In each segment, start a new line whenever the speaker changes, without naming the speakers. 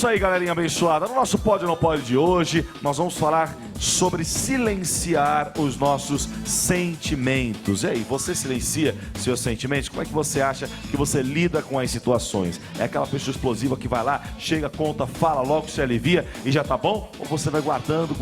isso aí, galerinha abençoada. No nosso Pode ou Não Pode de hoje, nós vamos falar sobre silenciar os nossos sentimentos. E aí, você silencia seus sentimentos? Como é que você acha que você lida com as situações? É aquela pessoa explosiva que vai lá, chega, conta, fala, logo se alivia e já tá bom? Ou você vai guardando,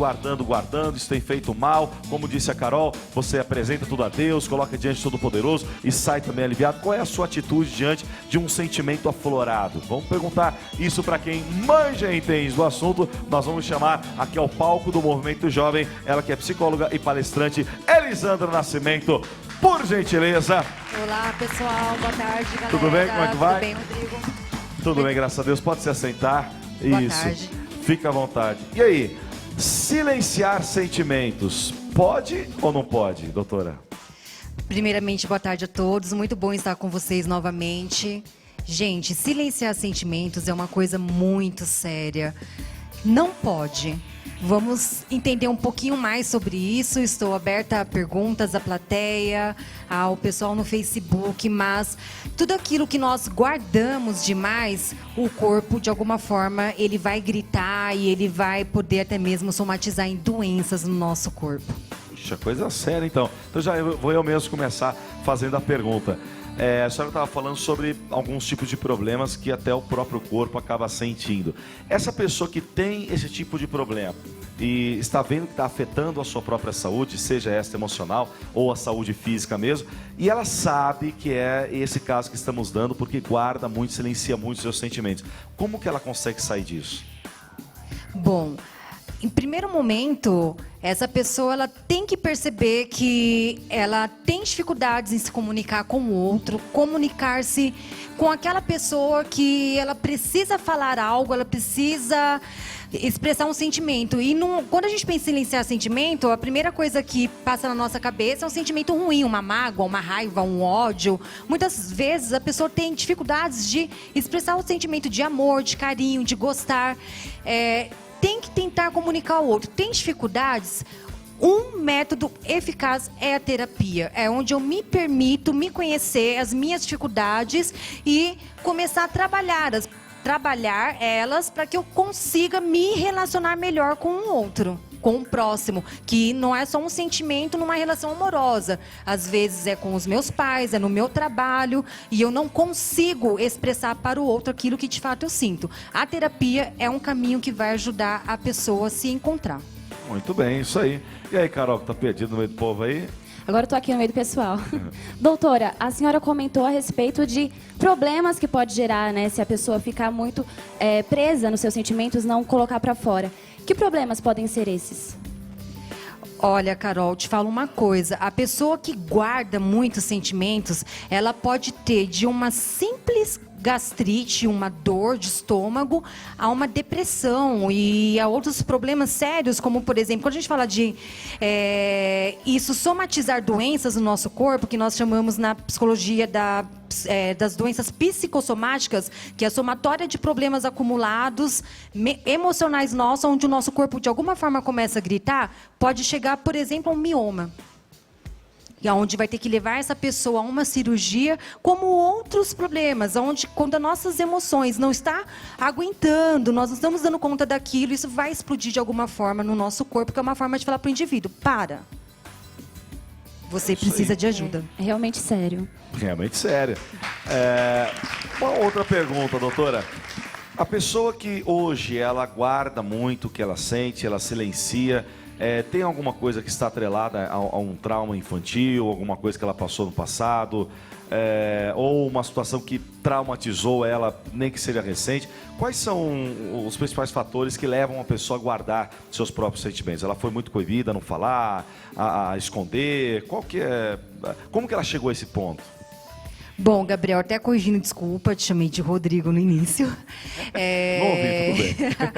isso tem feito mal? Como disse a Carol, você apresenta tudo a Deus, coloca diante do Todo-Poderoso e sai também aliviado. Qual é a sua atitude diante de um sentimento aflorado? Vamos perguntar isso para quem manja e entende do assunto. Nós vamos chamar aqui ao palco do Movimento Jovem, ela que é psicóloga e palestrante, Elisandra Nascimento, por gentileza.
Olá, pessoal, boa tarde, galera.
Tudo bem? Como é que vai?
Tudo bem, Rodrigo?
Tudo bem, graças a Deus. Pode se assentar.
Boa
Isso.
tarde.
Fica à vontade. E aí, silenciar sentimentos, pode ou não pode, doutora?
Primeiramente, boa tarde a todos. Muito bom estar com vocês novamente. Gente, silenciar sentimentos é uma coisa muito séria. Não pode. Vamos entender um pouquinho mais sobre isso. Estou aberta a perguntas à plateia, ao pessoal no Facebook, mas tudo aquilo que nós guardamos demais, o corpo, de alguma forma, ele vai gritar e ele vai poder até mesmo somatizar em doenças no nosso corpo.
Puxa, coisa séria, então. Então já vou eu mesmo começar fazendo a pergunta. A senhora estava falando sobre alguns tipos de problemas que até o próprio corpo acaba sentindo. Essa pessoa que tem esse tipo de problema e está vendo que está afetando a sua própria saúde, seja esta emocional ou a saúde física mesmo, e ela sabe que é esse caso que estamos dando porque guarda muito, silencia muito seus sentimentos. Como que ela consegue sair disso?
Bom, em primeiro momento, essa pessoa ela tem que perceber que ela tem dificuldades em se comunicar com o outro, comunicar-se com aquela pessoa que ela precisa falar algo, ela precisa expressar um sentimento. E quando a gente pensa em silenciar sentimento, a primeira coisa que passa na nossa cabeça é um sentimento ruim, uma mágoa, uma raiva, um ódio. Muitas vezes a pessoa tem dificuldades de expressar o sentimento de amor, de carinho, de gostar. Tem que tentar comunicar ao outro. Tem dificuldades? Um método eficaz é a terapia. É onde eu me permito me conhecer, as minhas dificuldades e começar a trabalhar elas para que eu consiga me relacionar melhor com o outro, com o próximo, que não é só um sentimento numa relação amorosa. Às vezes é com os meus pais, é no meu trabalho, e eu não consigo expressar para o outro aquilo que de fato eu sinto. A terapia é um caminho que vai ajudar a pessoa a se encontrar.
Muito bem, isso aí. E aí, Carol, que tá perdido no meio do povo aí?
Agora eu tô aqui no meio do pessoal. Doutora, a senhora comentou a respeito de problemas que pode gerar, né, se a pessoa ficar muito presa nos seus sentimentos, não colocar para fora. Que problemas podem ser esses?
Olha, Carol, te falo uma coisa. A pessoa que guarda muitos sentimentos, ela pode ter de uma simples gastrite, uma dor de estômago, a uma depressão e a outros problemas sérios, como, por exemplo, quando a gente fala de isso somatizar doenças no nosso corpo, que nós chamamos na psicologia das doenças psicossomáticas, que é a somatória de problemas acumulados, emocionais nossos, onde o nosso corpo de alguma forma começa a gritar, pode chegar, por exemplo, a um mioma. E onde vai ter que levar essa pessoa a uma cirurgia, como outros problemas, onde quando as nossas emoções não estão aguentando, nós não estamos dando conta daquilo, isso vai explodir de alguma forma no nosso corpo, que é uma forma de falar para o indivíduo, para. Você precisa de ajuda.
É realmente sério.
Realmente sério. Uma outra pergunta, doutora. A pessoa que hoje ela guarda muito o que ela sente, ela silencia, tem alguma coisa que está atrelada a um trauma infantil, alguma coisa que ela passou no passado, ou uma situação que traumatizou ela, nem que seja recente? Quais são os principais fatores que levam a pessoa a guardar seus próprios sentimentos? Ela foi muito coibida a não falar, a esconder? Como que ela chegou a esse ponto?
Bom, Gabriel, até corrigindo, desculpa, te chamei de Rodrigo no início.
Não ouvi, tudo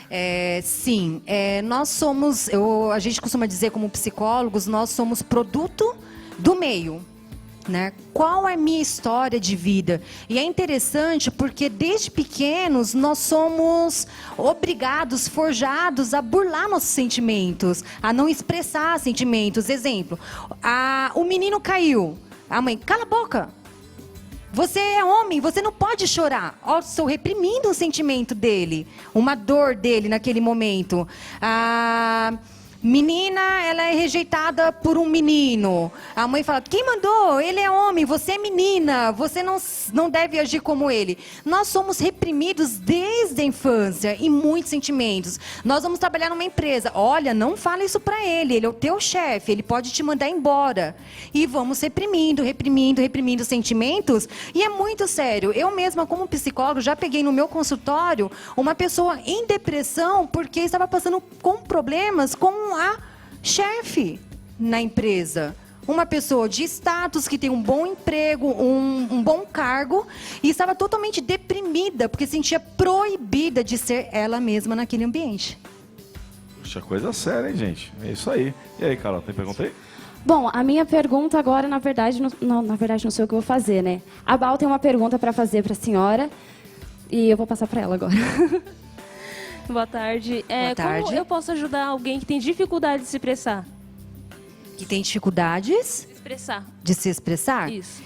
bem.
Sim, nós somos, a gente costuma dizer como psicólogos, nós somos produto do meio. Né? Qual é a minha história de vida? E é interessante porque desde pequenos nós somos obrigados, forjados a burlar nossos sentimentos, a não expressar sentimentos. Exemplo, o menino caiu, a mãe, cala a boca. Você é homem, você não pode chorar. Ó, estou reprimindo um sentimento dele, uma dor dele naquele momento. A menina, ela é rejeitada por um menino. A mãe fala, quem mandou? Ele é homem, você é menina, você não deve agir como ele. Nós somos reprimidos desde a infância em muitos sentimentos. Nós vamos trabalhar numa empresa. Olha, não fala isso para ele é o teu chefe, ele pode te mandar embora. E vamos reprimindo sentimentos. E é muito sério. Eu mesma, como psicóloga, já peguei no meu consultório uma pessoa em depressão porque estava passando com problemas com a chefe na empresa. Uma pessoa de status, que tem um bom emprego, um bom cargo, e estava totalmente deprimida, porque se sentia proibida de ser ela mesma naquele ambiente.
Puxa, coisa séria, hein, gente? É isso aí. E aí, Carol, tem pergunta aí?
Bom, a minha pergunta agora, na verdade, não sei o que eu vou fazer, né? A Bal tem uma pergunta para fazer para a senhora, e eu vou passar para ela agora.
Boa tarde.
Boa tarde.
Como eu posso ajudar alguém que tem dificuldade de se expressar?
Que tem dificuldades
Expressar.
de se expressar?
Isso.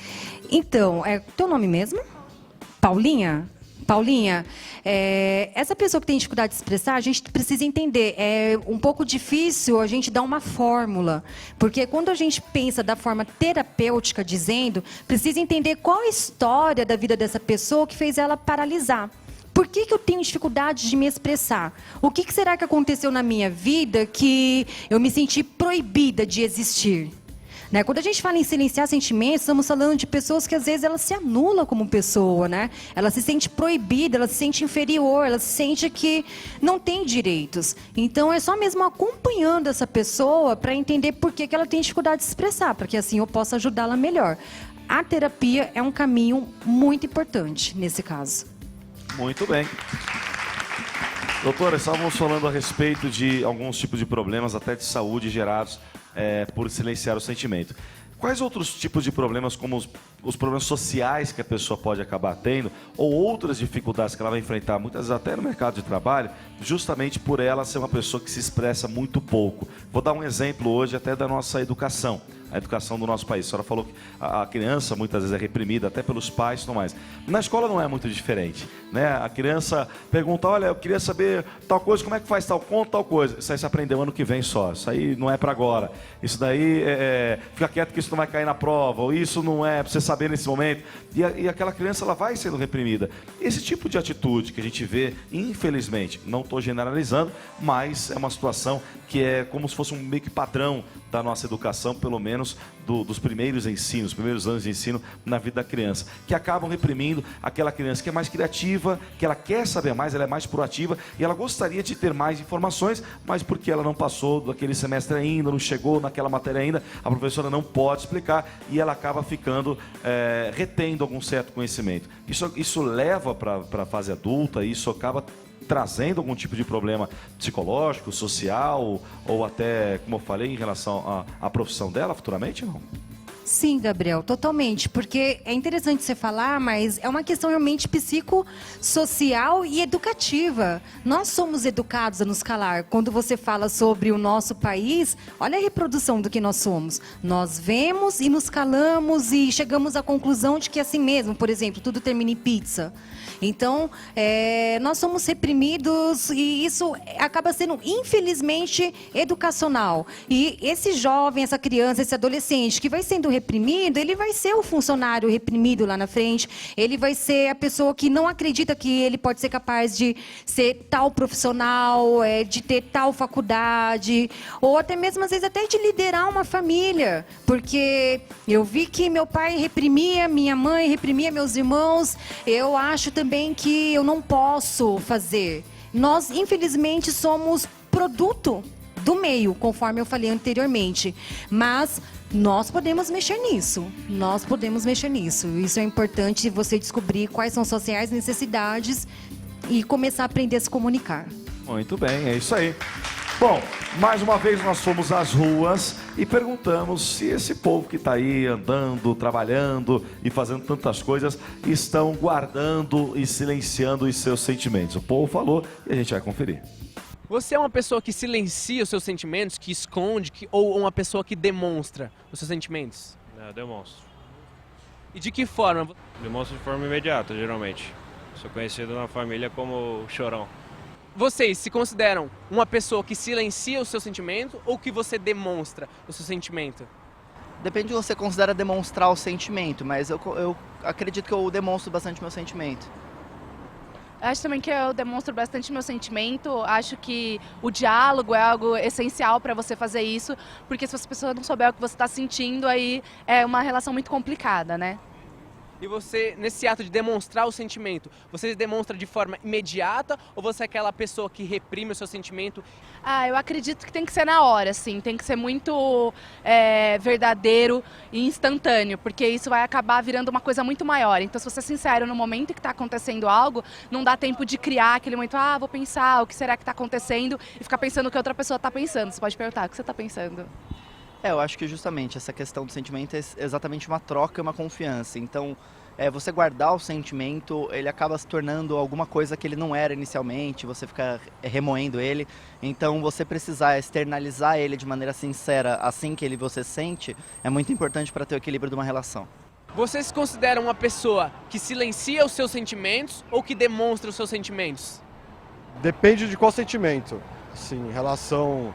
Então, é teu nome mesmo? Paulinha? Paulinha, essa pessoa que tem dificuldade de se expressar, a gente precisa entender. É um pouco difícil a gente dar uma fórmula. Porque quando a gente pensa da forma terapêutica, dizendo, precisa entender qual a história da vida dessa pessoa que fez ela paralisar. Por que eu tenho dificuldade de me expressar? O que será que aconteceu na minha vida que eu me senti proibida de existir? Né? Quando a gente fala em silenciar sentimentos, estamos falando de pessoas que às vezes ela se anula como pessoa, né? Ela se sente proibida, ela se sente inferior, ela se sente que não tem direitos. Então é só mesmo acompanhando essa pessoa para entender por que ela tem dificuldade de se expressar, para que assim eu possa ajudá-la melhor. A terapia é um caminho muito importante nesse caso.
Muito bem. Doutora, estávamos falando a respeito de alguns tipos de problemas, até de saúde, gerados por silenciar o sentimento. Quais outros tipos de problemas, como os problemas sociais que a pessoa pode acabar tendo, ou outras dificuldades que ela vai enfrentar, muitas vezes até no mercado de trabalho, justamente por ela ser uma pessoa que se expressa muito pouco? Vou dar um exemplo hoje até da nossa educação. A educação do nosso país. A senhora falou que a criança muitas vezes é reprimida até pelos pais e tudo mais. Na escola não é muito diferente, né? A criança pergunta, olha, eu queria saber tal coisa, como é que faz tal conta, tal coisa. Isso aí você aprendeu ano que vem só, isso aí não é para agora. Isso daí, fica quieto que isso não vai cair na prova, ou isso não é para você saber nesse momento. E aquela criança, ela vai sendo reprimida. Esse tipo de atitude que a gente vê, infelizmente, não estou generalizando, mas é uma situação que é como se fosse um meio que padrão da nossa educação, pelo menos dos primeiros ensinos, primeiros anos de ensino na vida da criança, que acabam reprimindo aquela criança que é mais criativa, que ela quer saber mais, ela é mais proativa e ela gostaria de ter mais informações, mas porque ela não passou daquele semestre ainda, não chegou naquela matéria ainda, a professora não pode explicar e ela acaba ficando, retendo algum certo conhecimento. Isso leva para a fase adulta, isso acaba trazendo algum tipo de problema psicológico, social, ou até, como eu falei, em relação à profissão dela futuramente, não?
Sim, Gabriel, totalmente, porque é interessante você falar, mas é uma questão realmente psicossocial e educativa. Nós somos educados a nos calar. Quando você fala sobre o nosso país, olha a reprodução do que nós somos. Nós vemos e nos calamos e chegamos à conclusão de que é assim mesmo, por exemplo, tudo termina em pizza. Então, nós somos reprimidos e isso acaba sendo, infelizmente, educacional. E esse jovem, essa criança, esse adolescente que vai sendo reprimido, ele vai ser o funcionário reprimido lá na frente, ele vai ser a pessoa que não acredita que ele pode ser capaz de ser tal profissional, de ter tal faculdade, ou até mesmo, às vezes, até de liderar uma família. Porque eu vi que meu pai reprimia, minha mãe reprimia meus irmãos, eu acho também que eu não posso fazer. Nós, infelizmente, somos produto do meio, conforme eu falei anteriormente. Mas nós podemos mexer nisso. Nós podemos mexer nisso. Isso é importante, você descobrir quais são suas reais necessidades e começar a aprender a se comunicar.
Muito bem, é isso aí. Bom, mais uma vez nós fomos às ruas e perguntamos se esse povo que está aí andando, trabalhando e fazendo tantas coisas estão guardando e silenciando os seus sentimentos. O povo falou e a gente vai conferir.
Você é uma pessoa que silencia os seus sentimentos, que esconde, ou uma pessoa que demonstra os seus sentimentos?
Demonstro.
E de que forma?
Demonstro de forma imediata, geralmente. Sou conhecido na família como Chorão.
Vocês se consideram uma pessoa que silencia o seu sentimento ou que você demonstra o seu sentimento?
Depende do que você considera demonstrar o sentimento, mas eu acredito que eu demonstro bastante meu sentimento.
Acho também que eu demonstro bastante meu sentimento. Acho que o diálogo é algo essencial para você fazer isso, porque se a pessoa não souber o que você está sentindo, aí é uma relação muito complicada, né?
E você, nesse ato de demonstrar o sentimento, você demonstra de forma imediata ou você é aquela pessoa que reprime o seu sentimento?
Eu acredito que tem que ser na hora, assim, tem que ser muito verdadeiro e instantâneo, porque isso vai acabar virando uma coisa muito maior. Então, se você é sincero no momento que está acontecendo algo, não dá tempo de criar aquele momento, vou pensar, o que será que está acontecendo, e ficar pensando o que a outra pessoa está pensando. Você pode perguntar, o que você está pensando?
Eu acho que justamente essa questão do sentimento é exatamente uma troca e uma confiança. Então, você guardar o sentimento, ele acaba se tornando alguma coisa que ele não era inicialmente, você fica remoendo ele. Então, você precisar externalizar ele de maneira sincera, assim que você sente, é muito importante para ter o equilíbrio de uma relação.
Você se considera uma pessoa que silencia os seus sentimentos ou que demonstra os seus sentimentos?
Depende de qual sentimento. Assim, em relação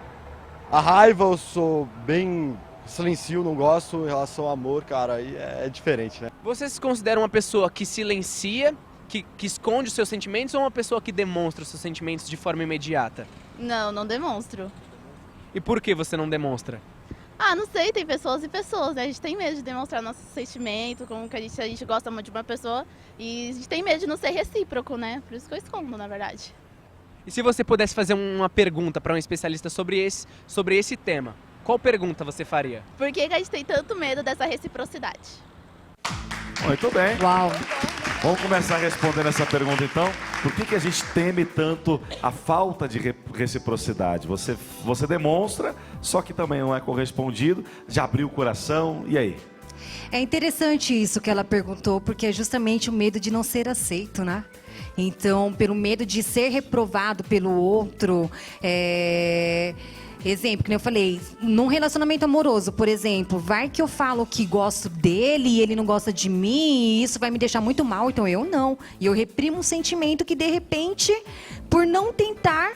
à raiva, eu sou bem silencio, não gosto. Em relação ao amor, cara, aí é diferente, né?
Você se considera uma pessoa que silencia, que esconde os seus sentimentos ou uma pessoa que demonstra os seus sentimentos de forma imediata?
Não demonstro.
E por que você não demonstra?
Não sei, tem pessoas e pessoas, né? A gente tem medo de demonstrar nossos sentimentos, como que a gente gosta muito de uma pessoa e a gente tem medo de não ser recíproco, né? Por isso que eu escondo, na verdade.
E se você pudesse fazer uma pergunta para um especialista sobre esse tema, qual pergunta você faria?
Por que a gente tem tanto medo dessa reciprocidade?
Muito bem.
Uau!
Vamos começar respondendo essa pergunta então. Por que a gente teme tanto a falta de reciprocidade? Você demonstra, só que também não é correspondido, já abriu o coração, e aí?
É interessante isso que ela perguntou, porque é justamente o medo de não ser aceito, né? Então, pelo medo de ser reprovado pelo outro, exemplo, que nem eu falei, num relacionamento amoroso, por exemplo, vai que eu falo que gosto dele e ele não gosta de mim, e isso vai me deixar muito mal, então eu não. E eu reprimo um sentimento que, de repente, por não tentar,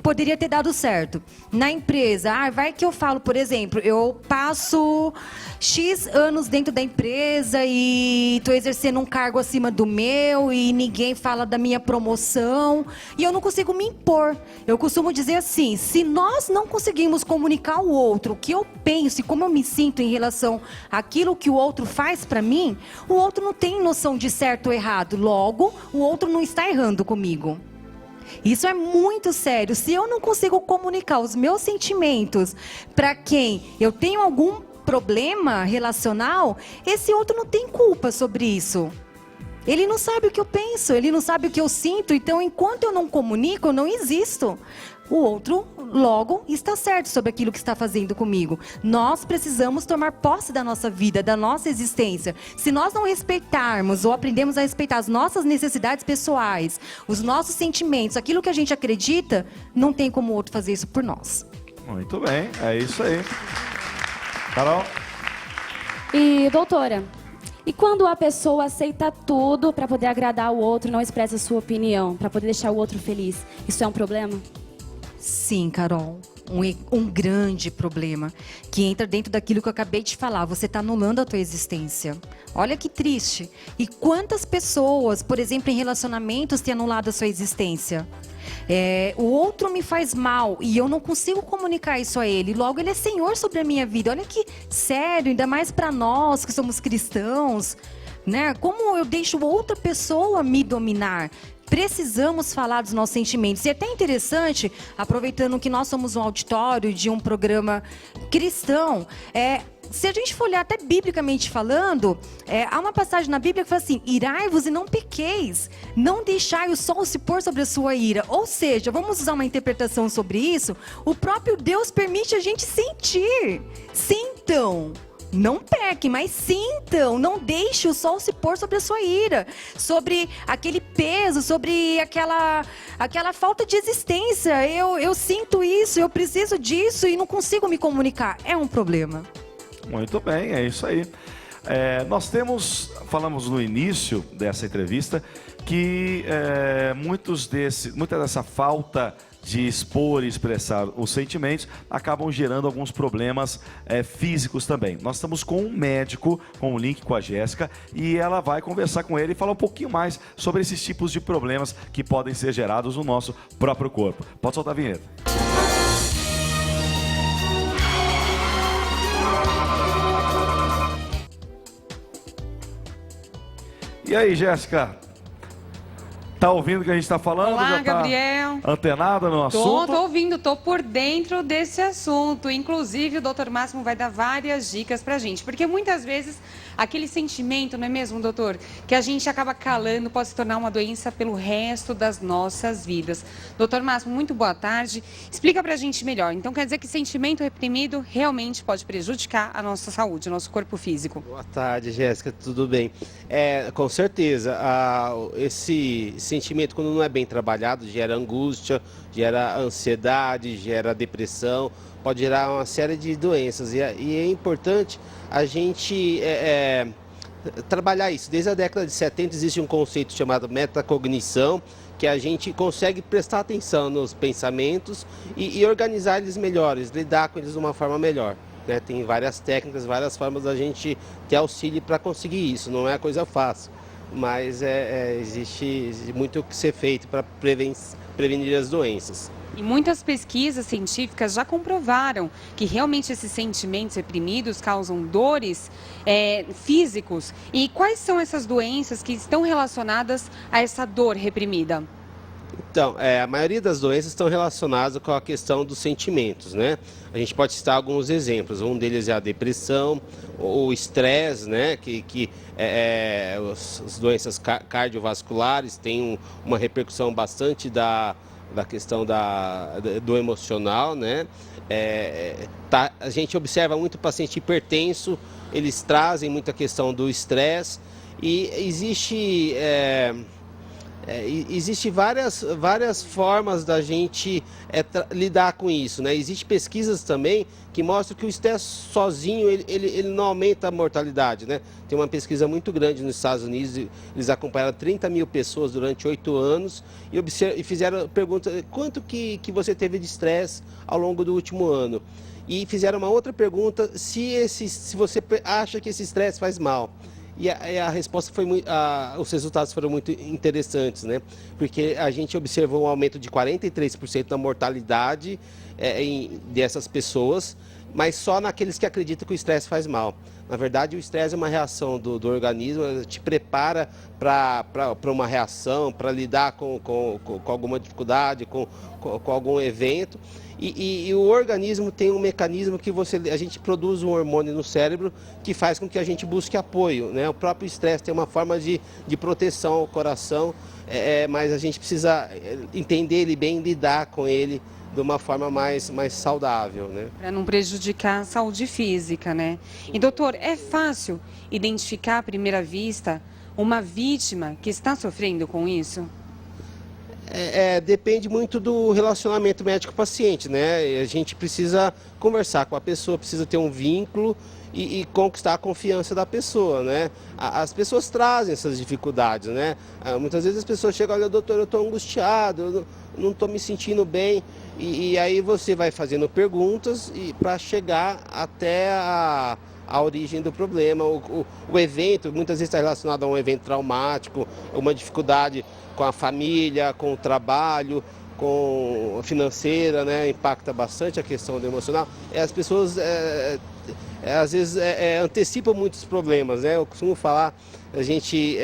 poderia ter dado certo. Na empresa, vai que eu falo, por exemplo, eu passo X anos dentro da empresa e estou exercendo um cargo acima do meu e ninguém fala da minha promoção e eu não consigo me impor. Eu costumo dizer assim, se nós não conseguimos comunicar ao outro o que eu penso e como eu me sinto em relação àquilo que o outro faz para mim, o outro não tem noção de certo ou errado. Logo, o outro não está errando comigo. Isso é muito sério. Se eu não consigo comunicar os meus sentimentos para quem eu tenho algum problema relacional, esse outro não tem culpa sobre isso. Ele não sabe o que eu penso, ele não sabe o que eu sinto. Então, enquanto eu não comunico, eu não existo. O outro, logo, está certo sobre aquilo que está fazendo comigo. Nós precisamos tomar posse da nossa vida, da nossa existência. Se nós não respeitarmos ou aprendemos a respeitar as nossas necessidades pessoais, os nossos sentimentos, aquilo que a gente acredita, não tem como o outro fazer isso por nós.
Muito bem, é isso aí. Carol?
E, doutora, e quando a pessoa aceita tudo para poder agradar o outro, não expressa a sua opinião, para poder deixar o outro feliz, isso é um problema?
Sim, Carol, um grande problema que entra dentro daquilo que eu acabei de falar. Você está anulando a tua existência. Olha que triste. E quantas pessoas, por exemplo, em relacionamentos, têm anulado a sua existência? O outro me faz mal e eu não consigo comunicar isso a ele. Logo, ele é senhor sobre a minha vida. Olha que sério, ainda mais para nós que somos cristãos, né? Como eu deixo outra pessoa me dominar? Precisamos falar dos nossos sentimentos. E é até interessante, aproveitando que nós somos um auditório de um programa cristão, se a gente for olhar até biblicamente falando, há uma passagem na Bíblia que fala assim, irai-vos e não pequeis, não deixai o sol se pôr sobre a sua ira. Ou seja, vamos usar uma interpretação sobre isso, o próprio Deus permite a gente sentir. Sintam. Não peque, mas sintam, não deixe o sol se pôr sobre a sua ira, sobre aquele peso, sobre aquela falta de existência. Eu sinto isso, eu preciso disso e não consigo me comunicar. É um problema.
Muito bem, é isso aí. Nós falamos no início dessa entrevista que muita dessa falta de expor e expressar os sentimentos acabam gerando alguns problemas físicos também. Nós estamos com um médico, com um link com a Jéssica, e ela vai conversar com ele e falar um pouquinho mais sobre esses tipos de problemas que podem ser gerados no nosso próprio corpo. Pode soltar a vinheta. E aí, Jéssica? Tá ouvindo o que a gente está falando?
Olá,
já tá
Gabriel.
Antenada no assunto?
Tô ouvindo, tô por dentro desse assunto. Inclusive, o Dr. Máximo vai dar várias dicas pra gente. Porque muitas vezes, aquele sentimento, não é mesmo, doutor? Que a gente acaba calando, pode se tornar uma doença pelo resto das nossas vidas. Dr. Máximo, muito boa tarde. Explica pra gente melhor. Então, quer dizer que sentimento reprimido realmente pode prejudicar a nossa saúde, o nosso corpo físico?
Boa tarde, Jéssica, tudo bem? Com certeza, esse sentimento, quando não é bem trabalhado, gera angústia, gera ansiedade, gera depressão, pode gerar uma série de doenças. E é importante a gente trabalhar isso. Desde a década de 70 existe um conceito chamado metacognição, que a gente consegue prestar atenção nos pensamentos e organizar eles melhores, lidar com eles de uma forma melhor. Tem várias técnicas, várias formas da gente ter auxílio para conseguir isso, não é coisa fácil. Mas existe muito o que ser feito para prevenir as doenças.
E muitas pesquisas científicas já comprovaram que realmente esses sentimentos reprimidos causam dores físicos. E quais são essas doenças que estão relacionadas a essa dor reprimida?
Então, a maioria das doenças estão relacionadas com a questão dos sentimentos, né? A gente pode citar alguns exemplos. Um deles é a depressão, o estresse, né? As doenças cardiovasculares têm uma repercussão bastante da questão do emocional, né? A gente observa muito paciente hipertenso, eles trazem muita questão do estresse e existe várias formas da gente lidar com isso, né? Existem pesquisas também que mostram que o estresse sozinho ele não aumenta a mortalidade, né? Tem uma pesquisa muito grande nos Estados Unidos, eles acompanharam 30 mil pessoas durante 8 anos e fizeram pergunta: quanto que você teve de estresse ao longo do último ano? E fizeram uma outra pergunta: se você acha que esse estresse faz mal. E a resposta foi os resultados foram muito interessantes, né? Porque a gente observou um aumento de 43% na mortalidade dessas pessoas, mas só naqueles que acreditam que o estresse faz mal. Na verdade, o estresse é uma reação do organismo, te prepara para uma reação, para lidar com alguma dificuldade, com algum evento. E o organismo tem um mecanismo que a gente produz um hormônio no cérebro que faz com que a gente busque apoio, né? O próprio estresse tem uma forma de proteção ao coração, mas a gente precisa entender ele bem, lidar com ele de uma forma mais saudável, né?
Para não prejudicar a saúde física, né? E doutor, é fácil identificar à primeira vista uma vítima que está sofrendo com isso?
Depende muito do relacionamento médico-paciente, né? A gente precisa conversar com a pessoa, precisa ter um vínculo e conquistar a confiança da pessoa, né? As pessoas trazem essas dificuldades, né? Muitas vezes as pessoas chegam: olha, doutor, eu estou angustiado, eu não estou me sentindo bem. E aí você vai fazendo perguntas para chegar até a origem do problema. O evento muitas vezes está relacionado a um evento traumático, uma dificuldade com a família, com o trabalho, com a financeira, né? Impacta bastante a questão do emocional. As pessoas às vezes antecipam muitos problemas, né? Eu costumo falar, a gente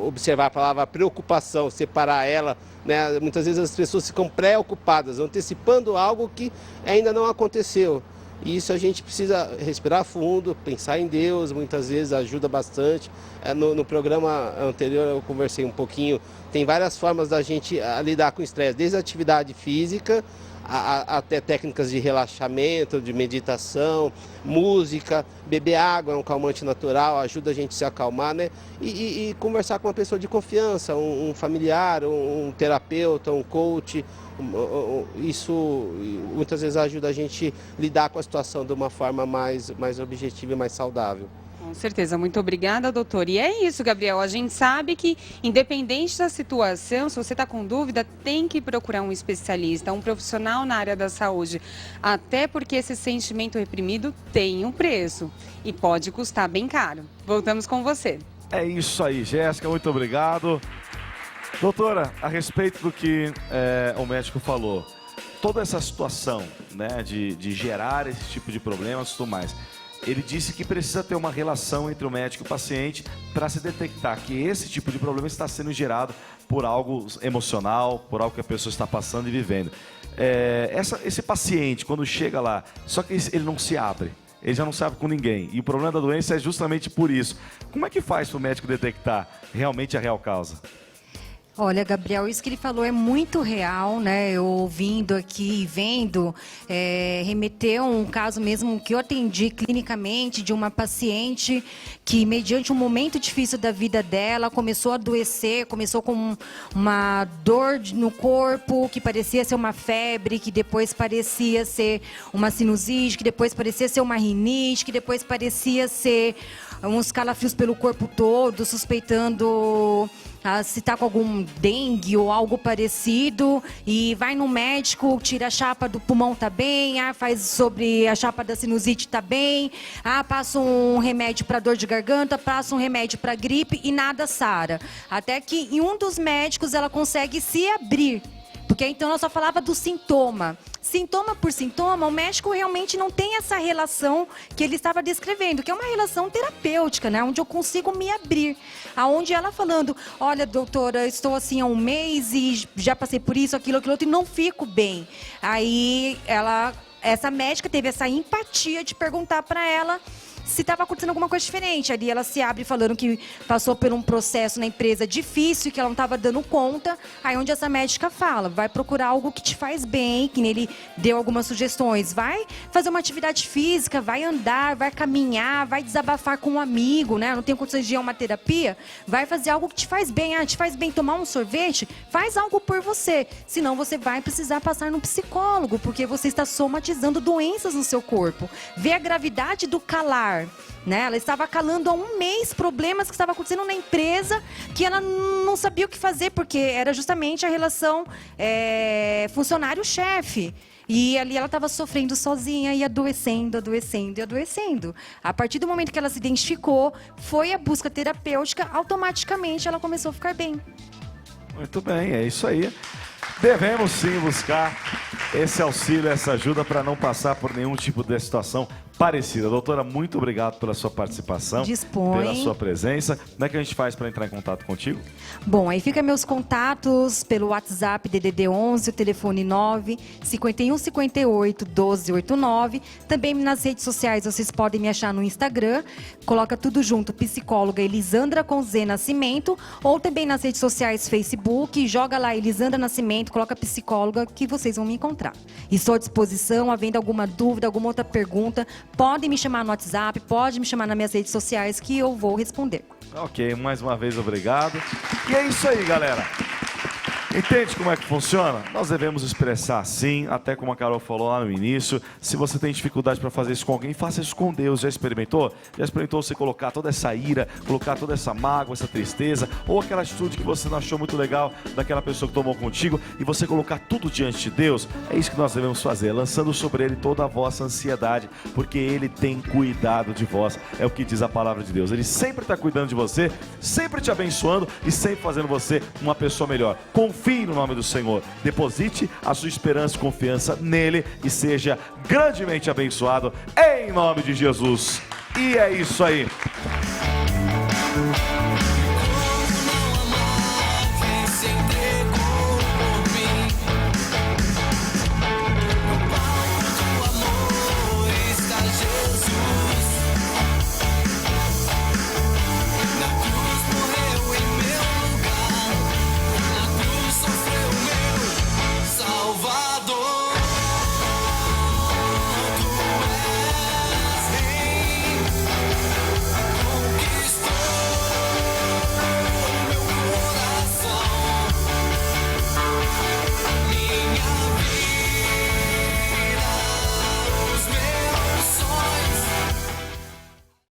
observar a palavra preocupação, separar ela, né? Muitas vezes as pessoas ficam preocupadas, antecipando algo que ainda não aconteceu. E isso a gente precisa respirar fundo, pensar em Deus, muitas vezes ajuda bastante. No programa anterior eu conversei um pouquinho, tem várias formas da gente lidar com o estresse, desde a atividade física até técnicas de relaxamento, de meditação, música, beber água é um calmante natural, ajuda a gente a se acalmar, né? E conversar com uma pessoa de confiança, um familiar, um terapeuta, um coach, Isso muitas vezes ajuda a gente a lidar com a situação de uma forma mais objetiva e mais saudável.
Com certeza, muito obrigada, doutor. E é isso, Gabriel, a gente sabe que, independente da situação, se você está com dúvida, tem que procurar um especialista, um profissional na área da saúde, até porque esse sentimento reprimido tem um preço e pode custar bem caro. Voltamos com você.
É isso aí, Jéssica, muito obrigado. Doutora, a respeito do que o médico falou, toda essa situação, né, de gerar esse tipo de problemas e tudo mais, ele disse que precisa ter uma relação entre o médico e o paciente para se detectar que esse tipo de problema está sendo gerado por algo emocional, por algo que a pessoa está passando e vivendo. Esse paciente, quando chega lá, só que ele não se abre. Ele já não sabe com ninguém. E o problema da doença é justamente por isso. Como é que faz para o médico detectar realmente a real causa?
Olha, Gabriel, isso que ele falou é muito real, né? Eu ouvindo aqui e vendo, remeteu um caso mesmo que eu atendi clinicamente de uma paciente que, mediante um momento difícil da vida dela, começou a adoecer, começou com uma dor no corpo, que parecia ser uma febre, que depois parecia ser uma sinusite, que depois parecia ser uma rinite, que depois parecia ser uns calafrios pelo corpo todo, suspeitando se está com algum dengue ou algo parecido, e vai no médico, tira a chapa do pulmão, tá bem, faz sobre a chapa da sinusite, tá bem, passa um remédio para dor de garganta, passa um remédio para gripe e nada sara. Até que em um dos médicos ela consegue se abrir, porque então ela só falava do sintoma. Sintoma por sintoma, o médico realmente não tem essa relação que ele estava descrevendo, que é uma relação terapêutica, né? Onde eu consigo me abrir. Aonde ela falando, olha, doutora, eu estou assim há um mês e já passei por isso, aquilo outro, e não fico bem. Aí essa médica teve essa empatia de perguntar para ela se estava acontecendo alguma coisa diferente. Ali ela se abre falando que passou por um processo na empresa difícil, que ela não estava dando conta. Aí onde essa médica fala, vai procurar algo que te faz bem, que nele deu algumas sugestões. Vai fazer uma atividade física, vai andar, vai caminhar, vai desabafar com um amigo, né? Não tem condições de ir a uma terapia? Vai fazer algo que te faz bem. Te faz bem tomar um sorvete? Faz algo por você. Senão você vai precisar passar num psicólogo, porque você está somatizando doenças no seu corpo. Vê a gravidade do calar. Né? Ela estava calando há um mês problemas que estavam acontecendo na empresa, que ela não sabia o que fazer, porque era justamente a relação funcionário-chefe. E ali ela estava sofrendo sozinha e adoecendo. A partir do momento que ela se identificou, foi a busca terapêutica, automaticamente ela começou a ficar bem.
Muito bem, é isso aí. Devemos sim buscar esse auxílio, essa ajuda para não passar por nenhum tipo de situação parecida. Doutora, muito obrigado pela sua participação, pela sua presença. Como é que a gente faz para entrar em contato contigo?
Bom, aí fica meus contatos pelo WhatsApp DDD 11, o telefone 9 51 58 12 89. Também nas redes sociais vocês podem me achar no Instagram, coloca tudo junto, psicóloga Elisandra com Z Nascimento, ou também nas redes sociais Facebook, joga lá Elisandra Nascimento, coloca psicóloga que vocês vão me encontrar. Estou à disposição, havendo alguma dúvida, alguma outra pergunta, podem me chamar no WhatsApp, pode me chamar nas minhas redes sociais que eu vou responder.
Ok, mais uma vez obrigado. E é isso aí, galera. Entende como é que funciona? Nós devemos expressar sim, até como a Carol falou lá no início. Se você tem dificuldade para fazer isso com alguém, faça isso com Deus. Já experimentou? Já experimentou você colocar toda essa ira, colocar toda essa mágoa, essa tristeza, ou aquela atitude que você não achou muito legal daquela pessoa que tomou contigo, e você colocar tudo diante de Deus? É isso que nós devemos fazer, lançando sobre Ele toda a vossa ansiedade, porque Ele tem cuidado de vós. É o que diz a palavra de Deus. Ele sempre está cuidando de você, sempre te abençoando e sempre fazendo você uma pessoa melhor. Confie no nome do Senhor. Deposite a sua esperança e confiança nele e seja grandemente abençoado em nome de Jesus. E é isso aí.